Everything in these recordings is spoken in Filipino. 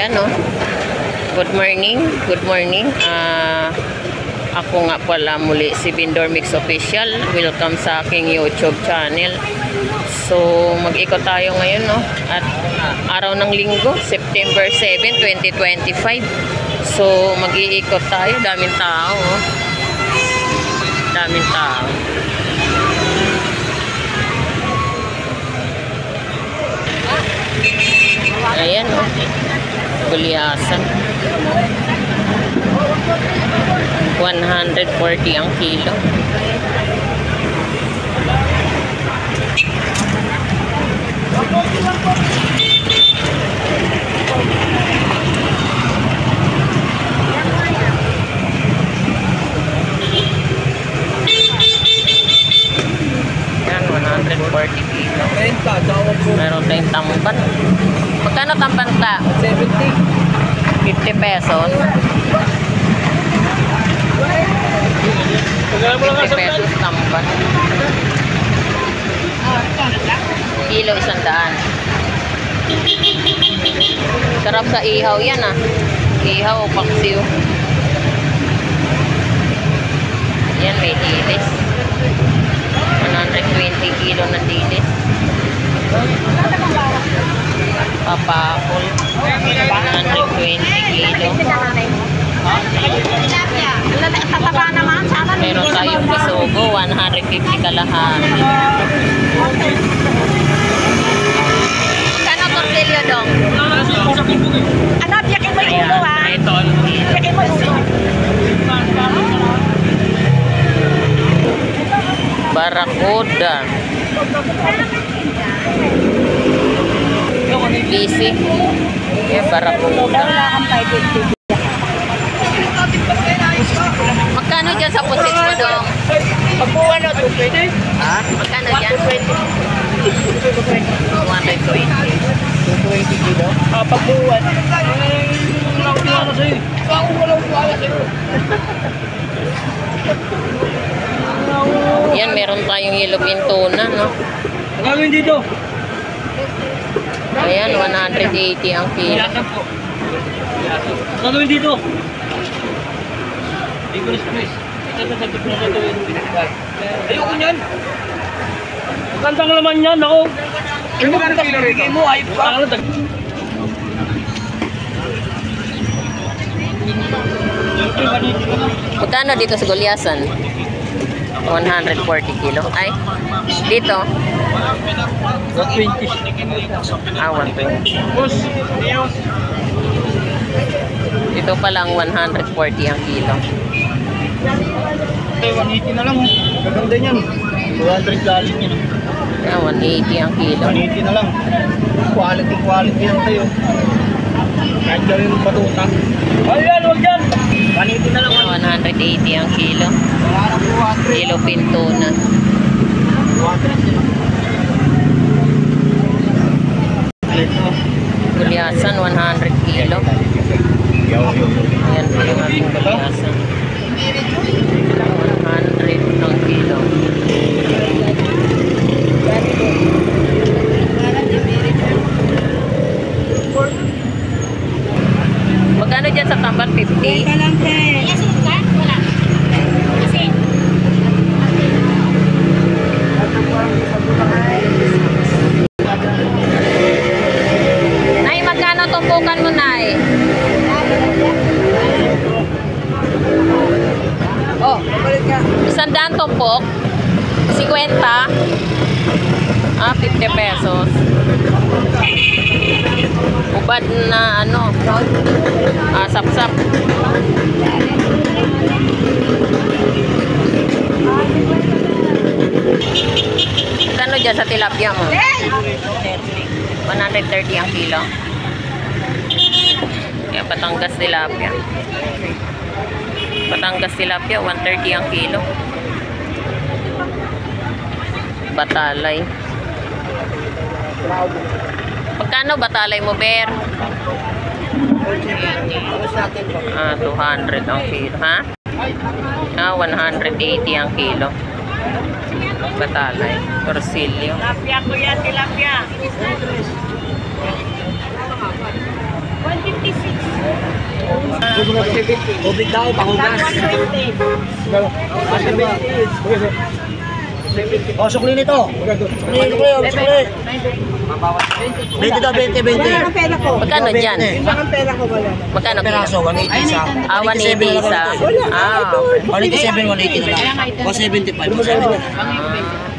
Ayan, no. Good morning. Good morning. Ako nga pala muli si Bindor Mix Official. Welcome sa aking YouTube channel. So, mag-ikot tayo ngayon, no. At araw ng linggo, September 7, 2025. So, mag-iikot tayo. Daming tao, oh. Daming tao. Ayan, oh. Gulyasan. 140 ang kilo. Yan, 140 kilo. Meron tayong tamban. Magkano tamban ta? 70. 50 pesos. 50 pesos tamban. Kilo 100. Sarap sa ihaw yan, ah. Ihaw o paksiw. Yan, may dilis. 120 kilo na dilis. Papakol. 120 kilo. Meron tayong bisugo, 150 kalahati. Kano tortilyo dong? Ano, biyakin mo yung ulo, ha? Biyakin mo yung ulo. Barakuda. Busy. Yeah, barakuda. Magkano dyan sa pusit mo dong? Pagbuwan na, 220. Ha? Magkano dyan? 220 kilo. Pagbuwan. Yan, meron tayong yellow tuna, no? Ang gagawin dito? Ayan, 180 ang kilo. Ang gagawin dito? Ayoko niyan. Magandang laman yan, ako. Ano ba ang pinarigay mo? Ayop ka. Magkano dito sa Gulyasan? 140 kilo. Ay, dito? 120. 120. Boss, Dito pa lang 140 ang kilo. 180 na lang. Maganda niyan. 200 galing yan. 180 ang kilo. 180 na lang. Quality yan tayo. Kahit gawin mo patutang. Ayan, huwag yan. 180 na lang. 180 ang kilo. Kilo pintuna. 200. Gulyasan, 100 kilo. Ayan po yung ating gulyasan. 100 ang kilo. Magkano dyan sa tamban? 50? Nay, magkano tumpukan mo, Nay? Oh, 100 tumpok? 50? 50 pesos. Ubad na ano, sap-sap. Kano dyan sa tilapia mo? 130 ang kilo. Kaya Batangas tilapia. Batangas tilapia, 130 ang kilo. Batalay. Magkano batalay mo, Ber? 200 ang kilo, ha? 180 ang kilo. Batalay. Torsilyo. Tilapia ko yan, tilapia. 150 Tubig daw, pahugas. 120. Oh, sukli nito. Sukli. 20 daw, 20. Wala ang pera ko. Magkano dyan? Yun lang ang pera ko, wala. Magkano kilo? Peraso, 180 isa. 180 isa. Okay. 187, 180 na lang. 175.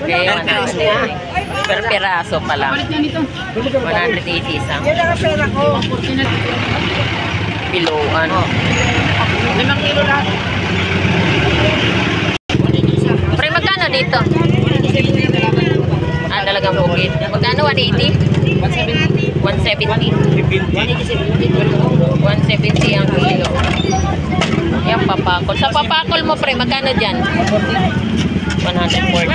Okay, 180. Per peraso pa lang. 180 isa. Yun lang ang pera ko. Kiloan. 5 kilo lahat. Pre, magkano dito? Talagang bukid. Magkano? 180? 170. 170 ang kilo. Yan, papakol. Sa papakol mo, pre, magkano dyan? 140.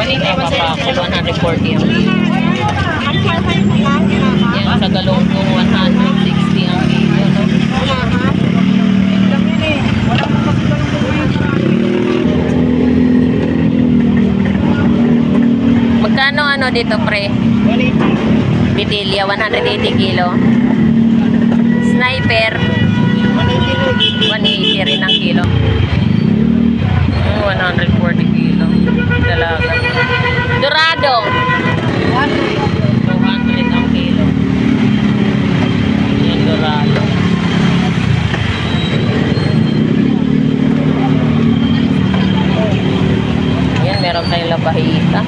Yan, papakol. 140 ang kilo. Yan, sa galunggong 160 ang kilo. No? Magkano ano dito, pre? Bitilya, 180 kilo. Sniper, 180 rin ang kilo. 140 kilo. Dalaga. Dorado, 200 ang kilo. Yan, dorado. Yan, meron tayong labahita.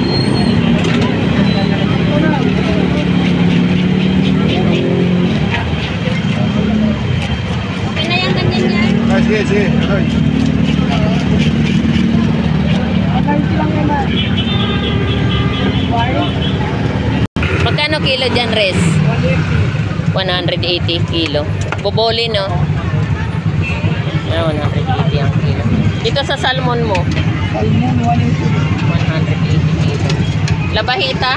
Okay na yan, ganyan yan. Sige. Magkano kilo dyan, Res? 180 kilo. Boboli, no? Ah, 180 ang kilo. Dito sa salmon mo? Salmon, 180 kilo. Labahita?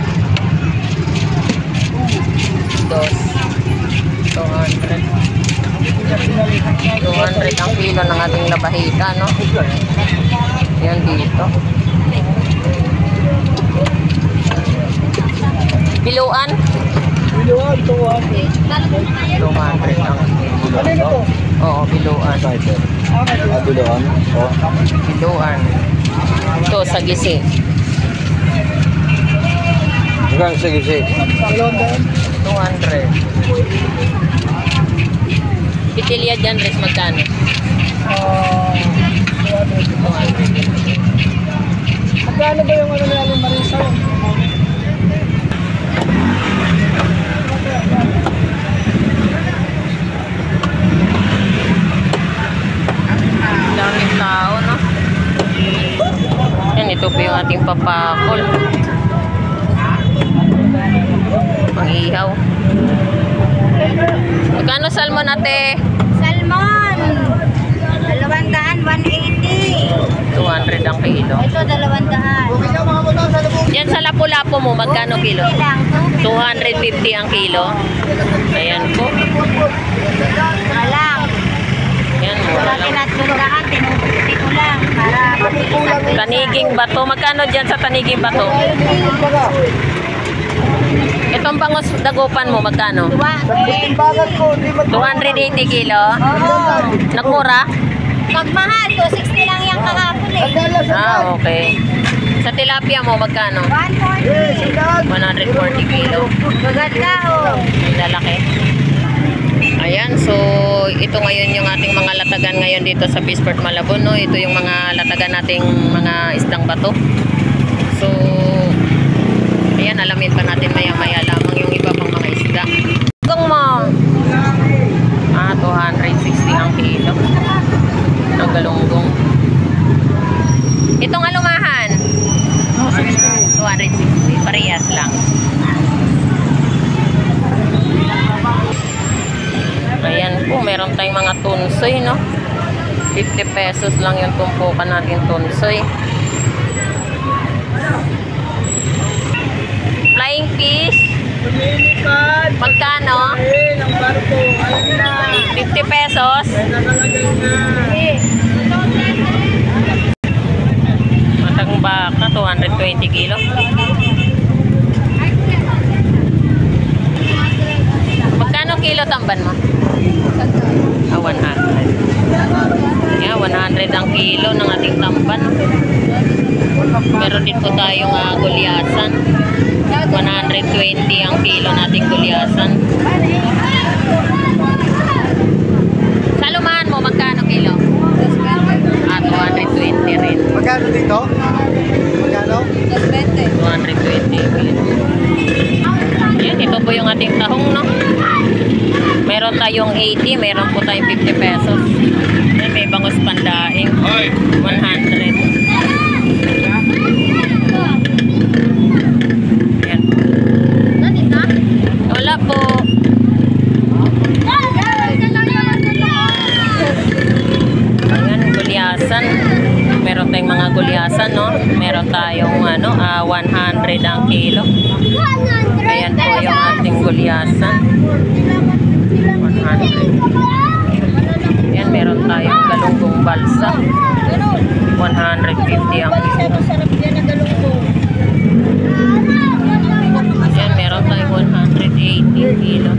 200 ang kilo ng ating labahita, no? Yan dito. Biluan? 200 ang kilo. Oo, biluan. Biluan? Oo. Biluan. Ito, sa gisi. Hanggang sige. 200. Pitilya dyan, Res, magkano? 200. Magkano ba yung ano namin Marisa? Daming tao, no? Yan, ito po yung ating papakol. Pang-ihaw. Magkano salmon, ate? Salmon! 200, 180. 200 ang kilo. Ito, 200. Yan sa lapu-lapu mo, magkano kilo? 250 ang kilo. Ayan po. Alang. Yan, mura Wala lang. tinaturahan, tinutupi ko lang para matikisan. Taniging bato. Magkano dyan sa taniging bato? Itong bangus dagupan mo, magkano? 280 kilo. Oo. Nagmura? Magmahal, 260 lang yung kahapon eh. Ah, okay. Sa tilapia mo, magkano? 140. 140 kilo. Maganda oh. Ang lalaki. Ayan, so ito ngayon yung ating mga latagan ngayon dito sa Peaceport Malabon, no? Ito yung mga latagan nating mga isdang bato. So, ayan, alamin pa natin maya-maya lamang yung iba pang mga isda. Kung mo, 260 ang kilo ng galunggong. Itong alumahan, 260, parehas lang. Ayan po, meron tayong mga tunsoy, no? 50 pesos lang yung tumpukan natin tunsoy. Flying fish, magkano? 50 pesos. Matang baka, 220 kilo. Magkano kilo tamban mo? meron din po tayong gulyasan. 120 ang kilo nating gulyasan. Salumahan mo, magkano kilo? 220 rin. Magkano dito? Magkano? 220 kilo. Yan, ito po yung ating tahong, no? Meron tayong 80, meron po tayong 50 pesos. Yan, may bangus pandaing. 100. Yan. Wala po. Ayan, gulyasan. Meron tayong mga gulyasan, no? Meron tayong 100 ang kilo. Ayan po yung ating gulyasan. 100. Ayan, meron tayong galunggong balsa. 150 ang kilo. Ayan, meron tayong 180 kilo.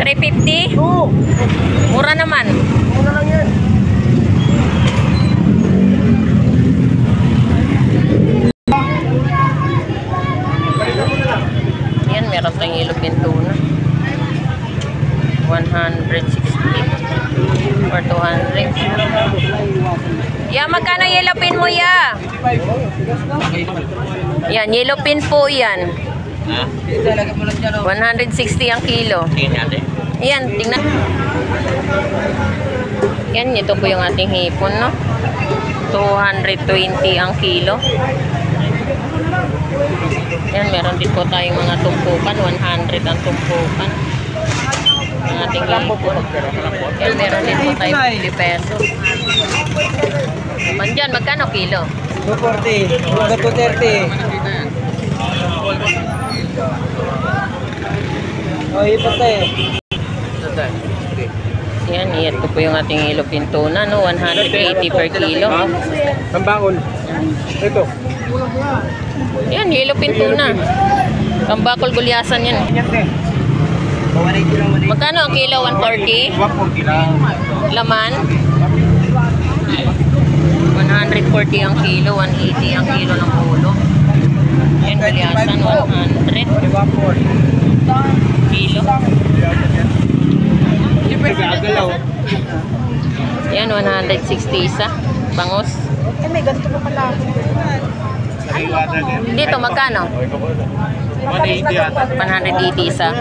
350? Mura naman. Mura lang yan. Yan, meron tayong ilupin tuna. 160 or 200. Ya, magkano yellowpin mo, ya? Yan, yellowpin po yan. 160 ang kilo. Yan, tingnan. Yan, ito po yung ating hipon, no? 220 ang kilo. Yan, meron din po tayong mga tumpukan. 100 ang tumpukan. Ang ating hipon. Yan, meron din po tayong 50 pesos. Mandyan, magkano kilo? 240. 230. Oh, ipatay. Yan, ito po yung ating ilupin tuna, no? 180 per kilo. Tambakol. Ito. Yan, ilupin tuna. Kambakol gulyasan yan. Magkano ang kilo? 140? 140 lang. Laman? 140 ang kilo, 180 ang kilo ng ulo. Yan, gulyasan, 100 kilo. Yan, 160 isa. Bangus. May ganito pa pala. Dito, magkano? 180 isa.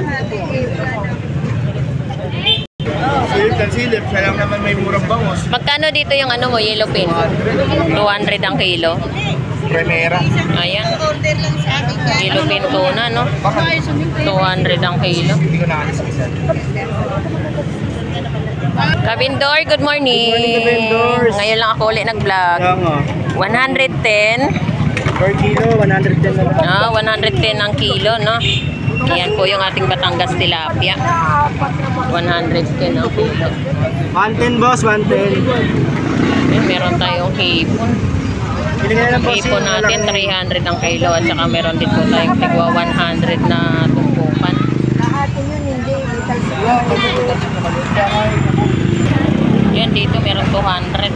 Silip, siya lang naman may murang bangos. Magkano dito yung ano mo, yellowpin? 200 ang kilo. Primera. Ayan. Yellowpin tuna, no? 200 ang kilo. Hindi ko nakakasisa. Kabindor, good morning. Good morning, Kabindors. Ngayon lang ako ulit nag-vlog. 110. Per kilo, 110 na lang. 110 ang kilo, no? Ayan po yung ating Batangas tilapia. 110 ang kilo. 110 boss, 110. Ayan, meron tayong hipon. Hipon natin, 300 ang kilo. At saka meron din po tayong tigwa 100 na tumpukan. Yan, dito meron 200.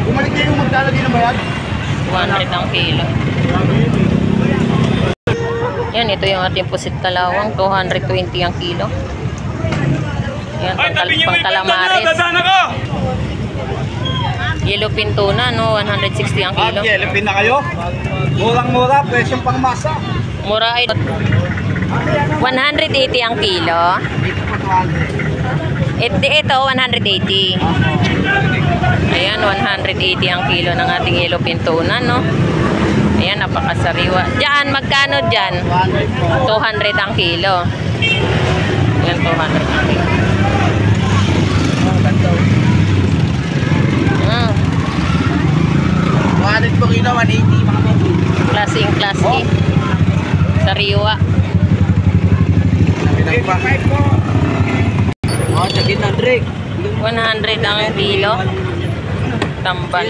Bumalik kayo yung magdalagay ng bayad? 200 ang kilo. Yan, ito yung ating pusit kalawang. 220 ang kilo. Yan, pang calamares. Yellowpin tuna, no? 160 ang kilo. Yellowpin na kayo? Murang-mura, presyong pang masa. Mura ay 180 ang kilo. Ito, 180. Ayan, 180 ang kilo ng ating yellowpin tuna, no? Ayan, napakasariwa. Diyan, magkano dyan? 200 ang kilo. Ayan, 200 ang kilo. Mm. 100 po kilo, 180. Klaseng klase. Sariwa. Oh, sagit na, Drake. 100 ang kilo. Tambal.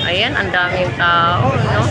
Ayan, ang daming tao, no?